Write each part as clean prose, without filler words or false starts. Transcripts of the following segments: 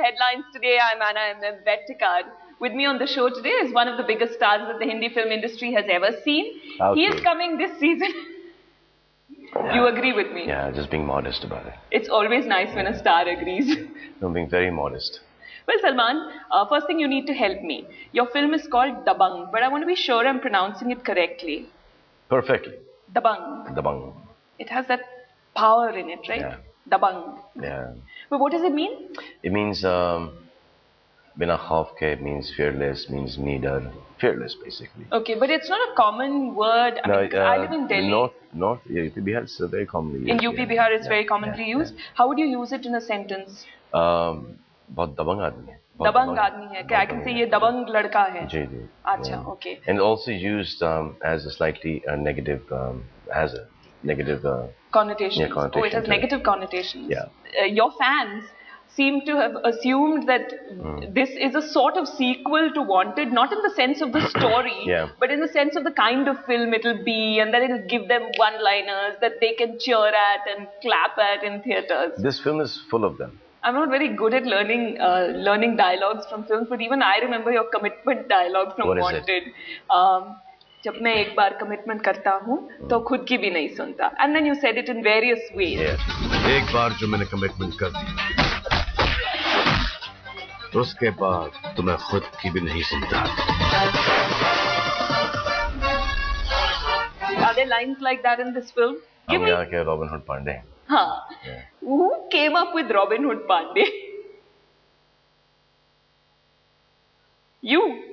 headlines today. I'm Anna Vettikar. With me on the show today is one of the biggest stars that the Hindi film industry has ever seen. Okay. He is coming this season. You agree with me? Yeah, just being modest about it. It's always nice when a star agrees. No, being very modest. Well, Salman, first thing you need to help me. Your film is called Dabang, but I want to be sure I'm pronouncing it correctly. Perfectly. Dabang. Dabang. It has that power in it, right? Yeah. Dabang. Yeah. But what does it mean? It means bina khauf ke means fearless, means neither. Fearless, basically. Okay, but it's not a common word. I live in Delhi. North, yeah, UP Bihar is very commonly used. In UP Bihar, it's very commonly used. How would you use it in a sentence? बहुत दबंग आदमी है. Dabang आदमी है. I can say ये dabang लड़का है. जी जी. अच्छा, okay. And also used as a slightly negative, has a negative connotation. Yeah, connotation. Oh, it has negative connotations. Yeah. Your fans seem to have assumed that this is a sort of sequel to Wanted, not in the sense of the story, but in the sense of the kind of film it'll be, and that it'll give them one-liners that they can cheer at and clap at in theatres. This film is full of them. I'm not very good at learning dialogues from films, but even I remember your commitment dialogue from Wanted. जब मैं एक बार commitment करता हूँ तो खुद की भी नहीं सुनता. And then you said it in various ways. एक बार जो मैंने commitment कर दी, उसके बाद तो मैं खुद की भी नहीं सुनता. Are there lines like that in this film? हम यहाँ के Robin Hood Pandey. Huh. Yeah. Who came up with Robin Hood Pandey? You.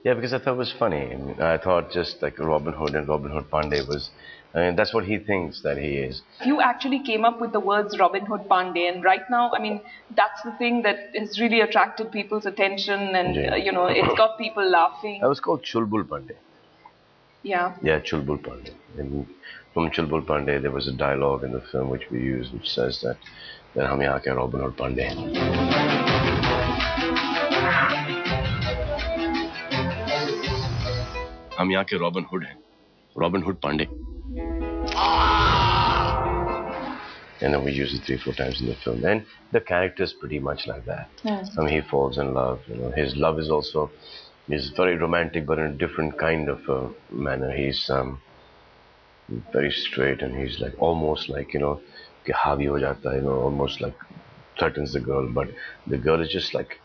Yeah, because I thought it was funny. I thought just like Robin Hood and Robin Hood Pandey was, that's what he thinks that he is. You actually came up with the words Robin Hood Pandey, and right now, I mean, that's the thing that has really attracted people's attention, and you know, it's got people laughing. I was called Chulbul Pandey. Yeah. Yeah, Chulbul Pandey. And from Chulbul Pandey, there was a dialogue in the film which we used, which says that हम यहाँ के Robin Hood Pandey. हम यहाँ के Robin Hood हैं, Robin Hood Pandey. And then we use it 3-4 times in the film, and the character is pretty much like that. Yes. I mean, he falls in love. You know, his love is also very romantic, but in a different kind of manner. He's very straight, and he's like almost like, you know, कि हावी हो जाता है, you know, almost like threatens the girl, but the girl is just like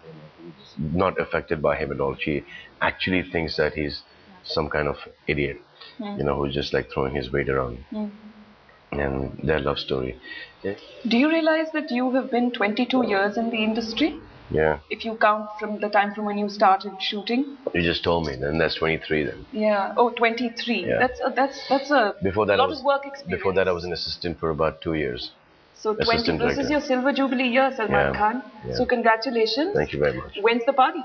not affected by him at all. She actually thinks that he's some kind of idiot, you know, who's just like throwing his weight around. And their love story. Yeah. Do you realize that you have been 22 years in the industry? Yeah. If you count from the time from when you started shooting. You just told me, then that's 23 then. Yeah. Oh, 23. Yeah. That's a lot of work experience. Before that I was an assistant for about 2 years. So this is your silver jubilee year, Salman Khan. Yeah. So congratulations. Thank you very much. When's the party?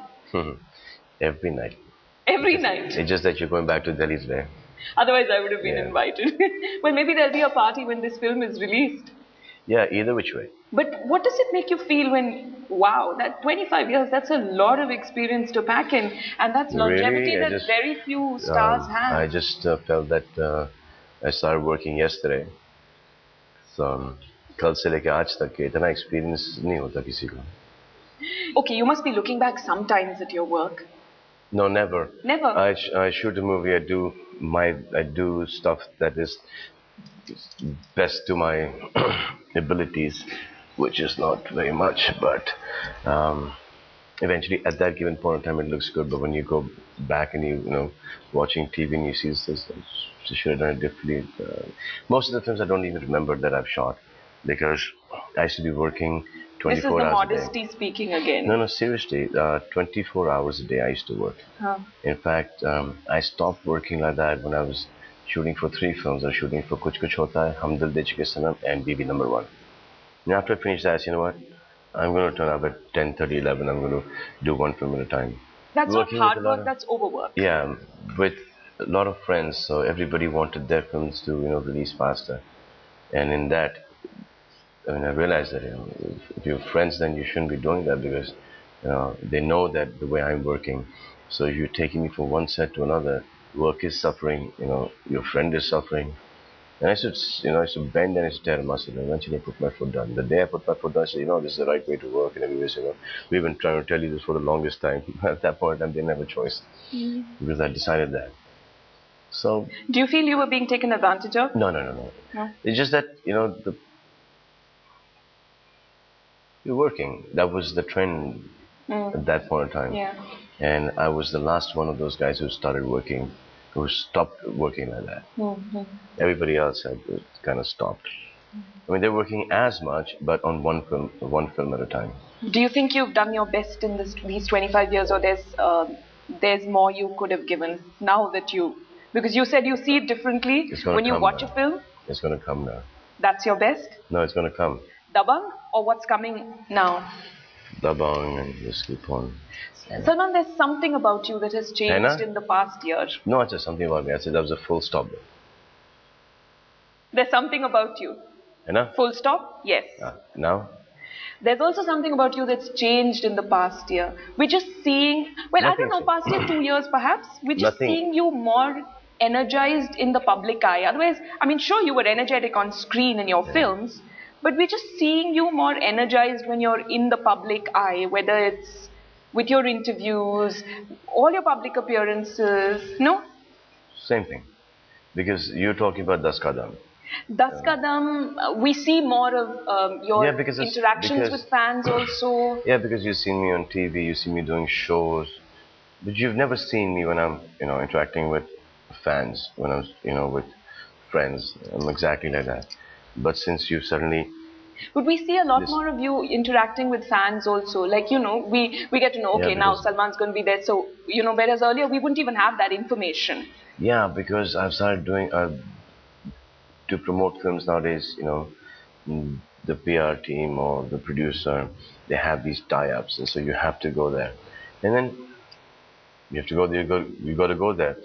Every night. Every night? It's just that you're going back to Delhi today. Otherwise I would have been invited. Well, maybe there'll be a party when this film is released. Yeah, either which way. But what does it make you feel when, wow, that 25 years, that's a lot of experience to pack in, and that's longevity that very few stars have. I just felt that I started working yesterday. So, कल से लेके आज तक के इतना experience नहीं होता किसी को. Okay, you must be looking back sometimes at your work. No, never. Never? I shoot a movie, I do stuff that is best to my abilities, which is not very much, but eventually at that given point in time it looks good. But when you go back and you know watching TV and you see this, you should have done it differently. Most of the films I don't even remember that I've shot because I used to be working 24 hours a day. This is the modesty speaking again. No, seriously, 24 hours a day I used to work. In fact, I stopped working like that when I was shooting for 3 films. I was shooting for Kuch Kuch Hota Hai, Hum Dil De Chuke Sanam, and BB Number 1. And after I finished that, you know what? I'm going to turn up at 10:30, 11. I'm going to do 1 film at a time. That's not hard work, that's overwork. Yeah, with a lot of friends, so everybody wanted their films to, you know, release faster. And in that, I mean, I realized that, you know, if you're friends, then you shouldn't be doing that because, you know, they know that the way I'm working. So if you're taking me from one set to another, work is suffering, you know, your friend is suffering. And I should, I should bend and I should tear muscle. And eventually I put my foot down. The day I put my foot down, I said, this is the right way to work. And everybody said, we've been trying to tell you this for the longest time. At that point in time, they didn't have a choice. Because I decided that. So. Do you feel you were being taken advantage of? No. It's just that, you're working. That was the trend at that point in time. Yeah. And I was the last one of those guys who started working, who stopped working like that. Everybody else had kind of stopped. I mean, they're working as much, but on one film at a time. Do you think you've done your best in these 25 years, or there's more you could have given now that because you said you see it differently when you watch a film? It's going to come now. That's your best? No, it's going to come. Dabang, or what's coming now? Dabang, and just keep on. Salman, there's something about you that has changed in the past year. No, it's just something about me. I said that was a full stop there. There's something about you. Full stop? Yes. Now? There's also something about you that's changed in the past year. We're just seeing, I don't know, past year, 2 years perhaps, we're just seeing you more energized in the public eye. Otherwise, I mean, sure, you were energetic on screen in your films, but we're just seeing you more energized when you're in the public eye, whether it's with your interviews, all your public appearances, no? Same thing. Because you're talking about Das Kadam. Das Kadam, we see more of your interactions with fans also. Yeah, because you've seen me on TV, you see me doing shows, but you've never seen me when I'm, interacting with fans, when I'm, with friends. I'm exactly like that. But since you've suddenly... Would we see a lot more of you interacting with fans also? Like, we get to know, okay, now Salman's going to be there. So, whereas earlier we wouldn't even have that information. Yeah, because I've started doing... to promote films nowadays, the PR team or the producer, they have these tie-ups, and so you have to go there. And then you have to go there, you got to go there.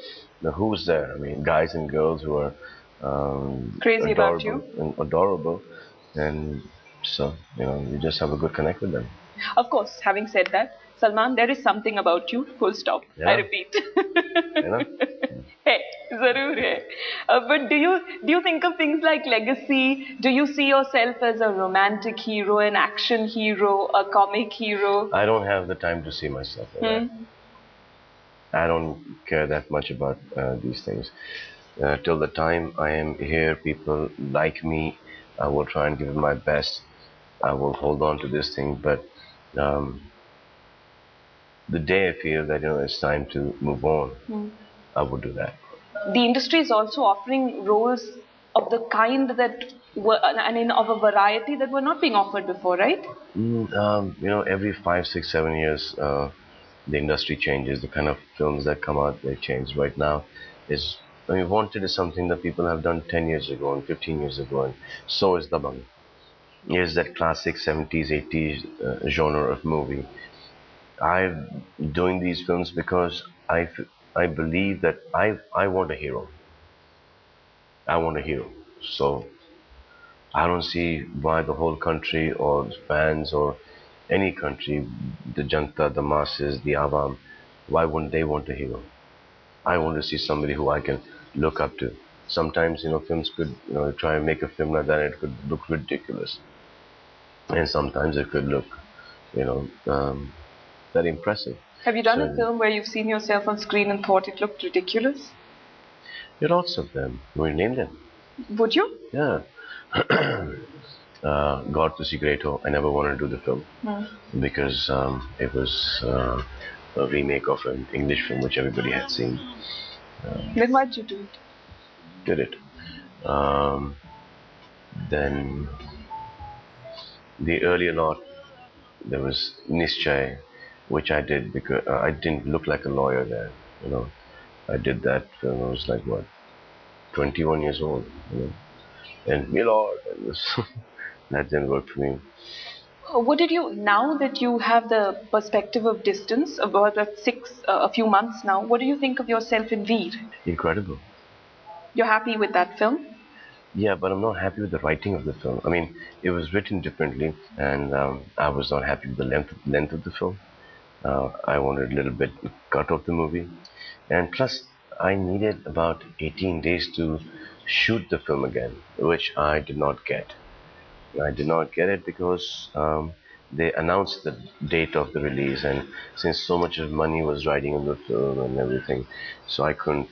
Now, who's there? I mean, guys and girls who are crazy about you. And adorable. And so, you just have a good connect with them. Of course, having said that, Salman, there is something about you, full stop. Yeah. I repeat. Hey, zarur hai. But do you think of things like legacy? Do you see yourself as a romantic hero, an action hero, a comic hero? I don't have the time to see myself like that. I don't care that much about these things. Till the time I am here, people like me, I will try and give it my best. I will hold on to this thing, but the day I feel that it's time to move on, I would do that. The industry is also offering roles of the kind that were, of a variety that were not being offered before, right? Every 5, 6, 7 years, the industry changes. The kind of films that come out, they change. Right now, Wanted is something that people have done 10 years ago and 15 years ago, and so is Dabang. Is that classic 70s, 80s genre of movie. I'm doing these films because I believe that I want a hero. I want a hero. So I don't see why the whole country or fans or any country, the janta, the masses, the awam, why wouldn't they want a hero? I want to see somebody who I can look up to. Sometimes, films could try and make a film like that and it could look ridiculous. And sometimes it could look, very impressive. Have you done a film where you've seen yourself on screen and thought it looked ridiculous? There are lots of them. We name them. Would you? Yeah. God to Secreto. I never wanted to do the film because it was a remake of an English film which everybody had seen. Then why did you do it? Did it. Then the earlier lot, there was Nischay, which I did because I didn't look like a lawyer there. I did that film. I was like 21 years old. And Milord, that didn't work for me. What did you, now that you have the perspective of distance, about a few months now, what do you think of yourself in Veer? Incredible. You're happy with that film? Yeah, but I'm not happy with the writing of the film. I mean, it was written differently, and I was not happy with the length of the film. I wanted a little bit cut of the movie. And plus, I needed about 18 days to shoot the film again, which I did not get. I did not get it because they announced the date of the release, and since so much of money was riding on the film and everything, so I couldn't,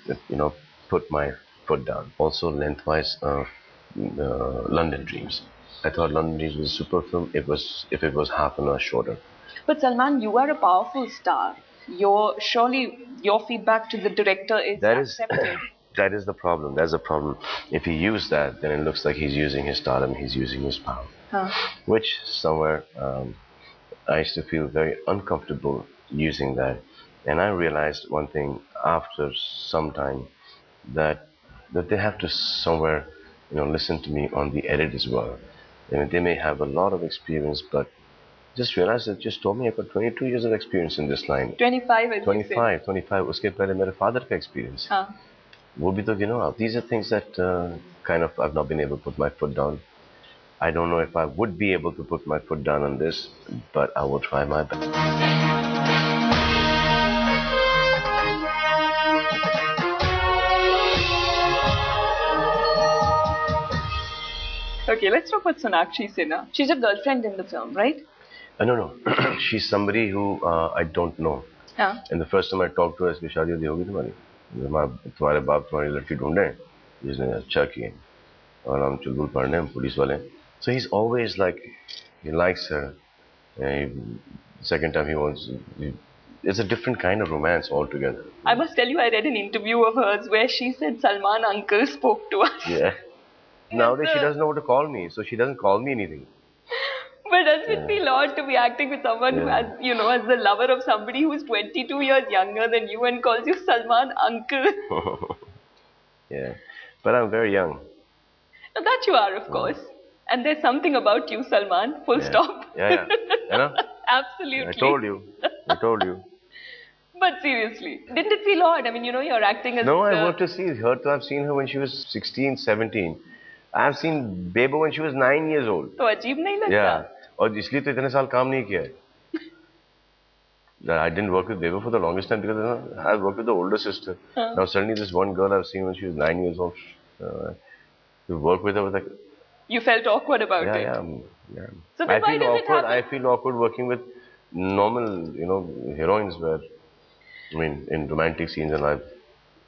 put my foot down. Also, lengthwise, London Dreams. I thought London Dreams was a super film. It was if it was half an hour shorter. But Salman, you are a powerful star. Surely your feedback to the director is accepted. That is the problem. That's the problem. If he used that, then it looks like he's using his stardom, he's using his power. Which somewhere I used to feel very uncomfortable using that. And I realized one thing after some time that they have to somewhere, listen to me on the edit as well. I mean, they may have a lot of experience, but just realized that just told me I've got 22 years of experience in this line. 25, as 25. उसके पहले मेरे father का experience. वो भी तो, these are things that kind of I've not been able to put my foot down. I don't know if I would be able to put my foot down on this, but I will try my best. Okay, let's talk about Sonakshi Sinha. She's a girlfriend in the film, right? No. She's somebody who I don't know. And the first time I talked to her, I said, शादी होगी तुम्हारी? तुम्हारे बाप तुम्हारी लड़की ढूंढे जिसने अच्छा किए और हम चुलबुल पढ़ने हम पुलिस वाले. So he's always like, he likes her. Second time he wants, it's a different kind of romance altogether. I must tell you, I read an interview of hers where she said Salman uncle spoke to us. Yeah. Nowadays she doesn't know what to call me, so she doesn't call me anything. But doesn't it feel odd to be acting with someone who has, as the lover of somebody who's 22 years younger than you and calls you Salman uncle? Yeah, but I'm very young. Now that you are, of course. And there's something about you, Salman, full stop. Yeah. You know? Absolutely. I told you. But seriously, didn't it feel odd? I mean, you're acting as... No, I want to see her. I've seen her when she was 16, 17. I've seen Bebo when she was 9 years old. तो अजीब नहीं लगता? Yeah. और इसलिए तो इतने साल काम नहीं किया है. I didn't work with Bebo for the longest time because I worked with the older sister. Now suddenly this one girl I've seen when she was 9 years old. To work with her was like... You felt awkward about it? Yeah. So then why does it happen? I feel awkward working with normal, heroines in romantic scenes and life.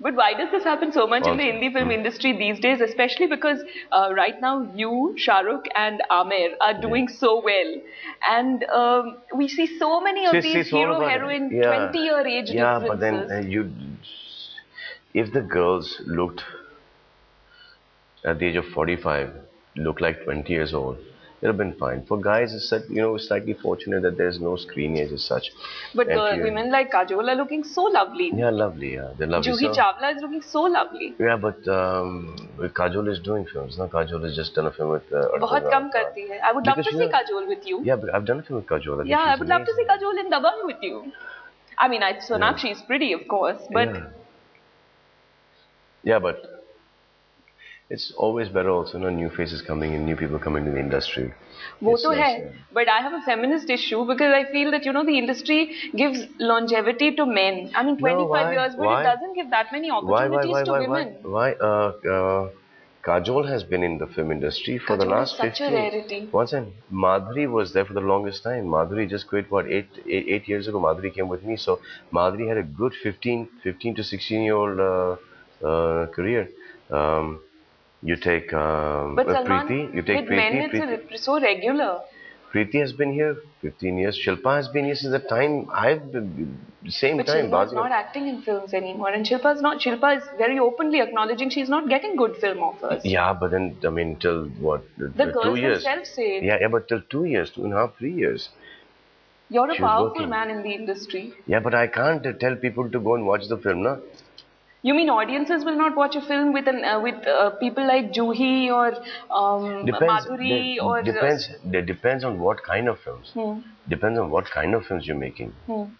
But why does this happen so much in the Hindi film industry these days? Especially because right now you, Shah Rukh and Aamir are doing so well. And we see so many of these hero-heroine 20-year age differences. Yeah, but then if the girls looked at the age of 45, look like 20 years old, it would have been fine. For guys, it's slightly fortunate that there's no screen age as such. But women like Kajol are looking so lovely. Yeah, lovely. Yeah, they're lovely. Juhi Chawla is looking so lovely. Yeah, but Kajol is doing films. No, Kajol has just done a film with. बहुत कम करती है. I would love to see Kajol with you. Yeah, but I've done a film with Kajol. Yeah, I would love to see Kajol in Dabang with you. I mean, Sonakshi is pretty, of course, but. Yeah, but. It's always better also, new faces coming in, new people coming to the industry. वो तो है, but I have a feminist issue because I feel that the industry gives longevity to men. I mean, 25 years, but it doesn't give that many opportunities to women. Why? Kajol has been in the film industry for the last 15. Such a rarity. Once and Madhuri was there for the longest time. Madhuri just quit 8 years ago. Madhuri came with me, so Madhuri had a good 15 to 16-year-old career. You take Preeti. You take with men, it's so regular. Preeti has been here 15 years. Shilpa has been here since the time I've been same but time. Shilpa's not acting in films anymore, and Shilpa is very openly acknowledging she's not getting good film offers. Yeah, but then till what? The girls 2 years. themselves say it. Yeah, but till 2 years, 2.5, 3 years. You're a powerful man in the industry. Yeah, but I can't tell people to go and watch the film, na? You mean audiences will not watch a film with people like Juhi or Madhuri or... Depends on what kind of films. Depends on what kind of films you're making.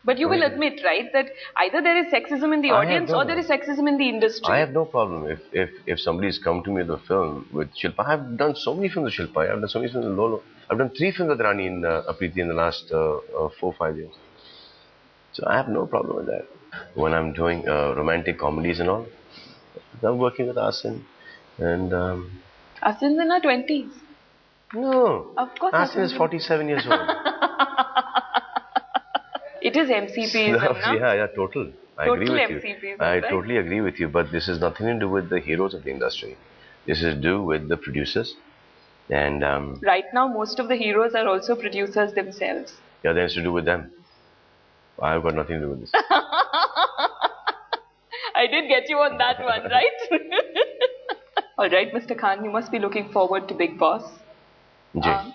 But you will admit, right, that either there is sexism in the audience or there is sexism in the industry. I have no problem if somebody's come to me with a film with Shilpa. I've done so many films with Shilpa. I've done so many films with Lolo. I've done 3 films with Rani and Preeti in the last 4-5 years. So I have no problem with that. when I'm doing romantic comedies and all. I'm working with Asin, and Asin's in her 20s. no, Of course, Asin is 47 years old. It is MCPs, No, no? yeah, total. I agree Total with you. MCPs, I right? totally agree with you. But this has nothing to do with the heroes of the industry. This is to do with the producers, and Right now, most of the heroes are also producers themselves. yeah, that has to do with them. I've got nothing to do with this. I did get you on that one, right? All right, Mr. Khan, you must be looking forward to Big Boss. Jay.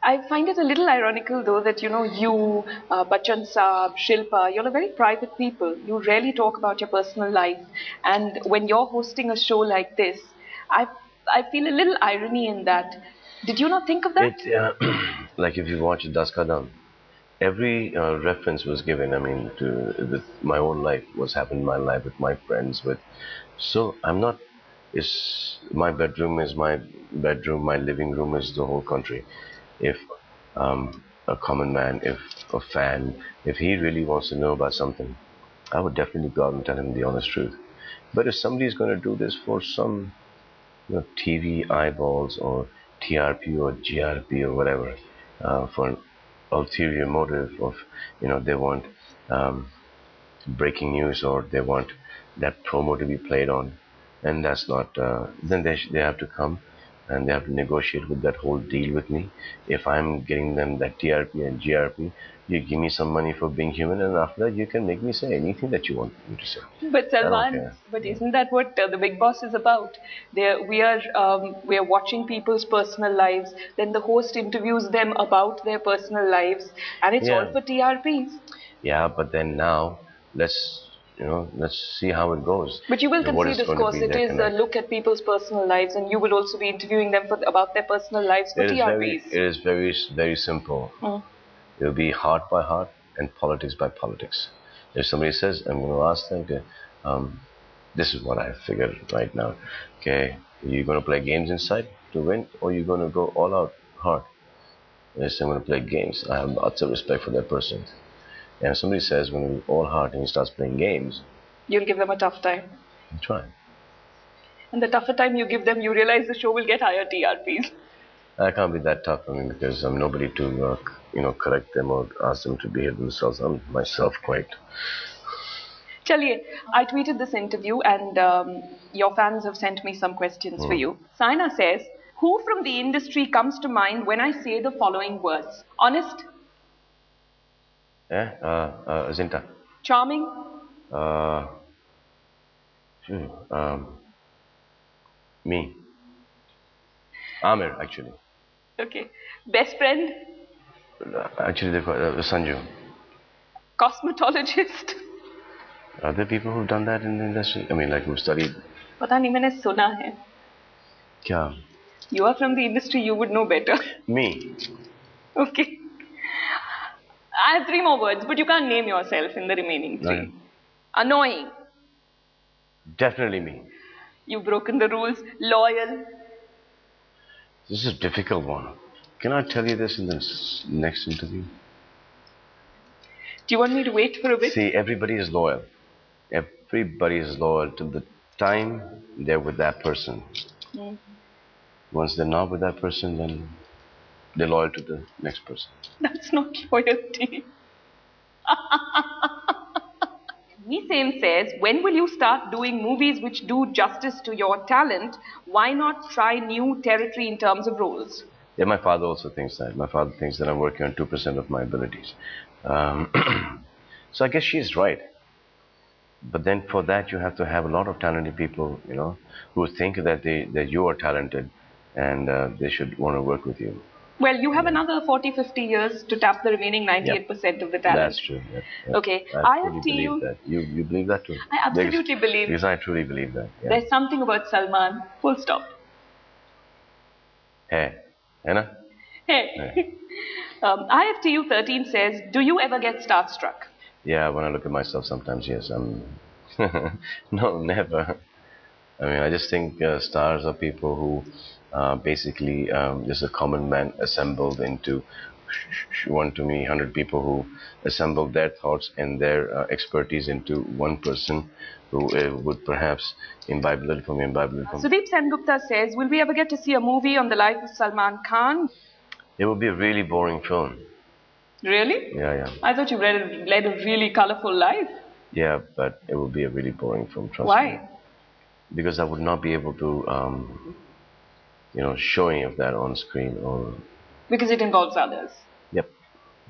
I find it a little ironical, though, that you, Bachchan Saab, Shilpa, you're a very private people. You rarely talk about your personal life, and when you're hosting a show like this, I I feel a little irony in that. Did you not think of that? Like if you watch Das Ka Dam, every reference was given. I mean, to with my own life, what's happened in my life with my friends, with. So I'm not. Is my bedroom is my bedroom. My living room is the whole country. If a common man, if a fan, if he really wants to know about something, I would definitely go out and tell him the honest truth. But if somebody is going to do this for some TV eyeballs or TRP or GRP or whatever, for an ulterior motive of, they want breaking news or they want that promo to be played on, and that's not, then they have to come and they have to negotiate with that whole deal with me. If I'm getting them that TRP and GRP, you give me some money for being human, and after that you can make me say anything that you want me to say. But I don't Salman, care. but isn't that what the Big Boss is about? We are watching people's personal lives. Then the host interviews them about their personal lives, and it's all Yeah, for TRPs. yeah, but then now let's see how it goes. But you will What concede, is of going to course, be it their is a connect? look at people's personal lives, and you will also be interviewing them about their personal lives for TRPs. It is very, very simple. Mm. It will be heart by heart and politics by politics. If somebody says, I'm going to ask them, okay, this is what I figured right now. Okay, you're going to play games inside to win, or you're going to go all out hard? Yes, I'm going to play games. I have lots of respect for that person. And if somebody says, when we're all hard and he starts playing games, You'll give them a tough time. try. And the tougher time you give them, you realize the show will get higher TRPs. I can't be that tough. I mean, because I'm nobody to, correct them or ask them to behave themselves. I'm myself quite. Chaliye, I tweeted this interview and your fans have sent me some questions for you. Saina says, who from the industry comes to mind when I say the following words? Honest, Zinta. charming, Uh, me. Amir, actually. okay, best friend, Actually, they call Sanju. cosmetologist. Are there people who've done that in the industry? I mean, like who studied? पता नहीं मैंने सुना है. Kya? You are from the industry, you would know better. Me. Okay. I have three more words, but you can't name yourself in the remaining three. Okay. Annoying. Definitely me. You've broken the rules. Loyal. This is a difficult one. Can I tell you this in the next interview? Do you want me to wait for a bit? See, everybody is loyal. Everybody is loyal to the time they're with that person. Mm. Once they're not with that person, then they're loyal to the next person. That's not loyalty. Same says, when will you start doing movies which do justice to your talent? Why not try new territory in terms of roles? Yeah, my father also thinks that. My father thinks that I'm working on 2% of my abilities. So I guess she's right. But then for that, you have to have a lot of talented people, who think that you are talented and they should want to work with you. Well, you have another 40, 50 years to tap the remaining 98% of the talent. That's true. Yeah. Okay. I truly believe that. You believe that too? I absolutely believe. Because I truly believe that. Yeah. There's something about Salman. Full stop. Hey. Anna? Hey. IFTU 13 says, do you ever get starstruck? Yeah, when I look at myself sometimes, yes. No, never. I mean, I just think stars are people who basically just a common man assembled into one to me, 100 people who assemble their thoughts and their expertise into one person who would perhaps imbibe a little from me, imbibe a little from me. Sudeep Sengupta says, will we ever get to see a movie on the life of Salman Khan? It would be a really boring film. Really? Yeah. I thought you led a really colorful life. Yeah, but it would be a really boring film, trust me. Why? Because I would not be able to, show any of that on screen or... Because it involves others. Yep.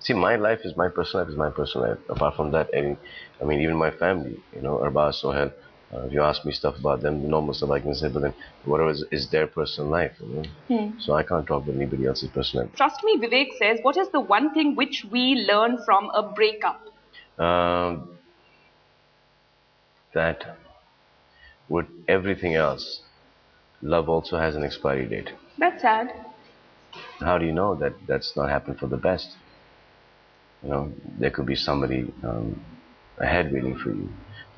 See, my life is my personal life is my personal life. Apart from that, even my family, Arbaz, Sohail, if you ask me stuff about them, normal stuff I can say, but then whatever is their personal life, So I can't talk about anybody else's personal life. Trust me, Vivek says, what is the one thing which we learn from a breakup? That with everything else, love also has an expiry date. That's sad. How do you know that that's not happened for the best? There could be somebody ahead waiting for you,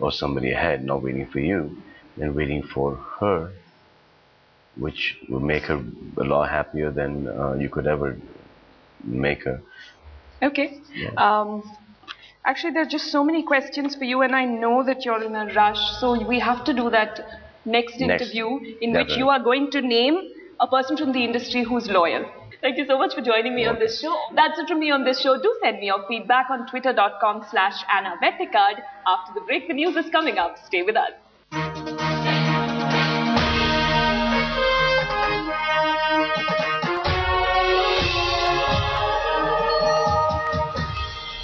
or somebody ahead not waiting for you, and waiting for her, which will make her a lot happier than you could ever make her. Okay. Yeah. Actually, there are just so many questions for you, and I know that you're in a rush, so we have to do that next interview in which you are going to name a person from the industry who's loyal. Thank you so much for joining me on this show. That's it from me on this show. Do send me your feedback on twitter.com/AnnaVetikad. After the break, the news is coming up. Stay with us.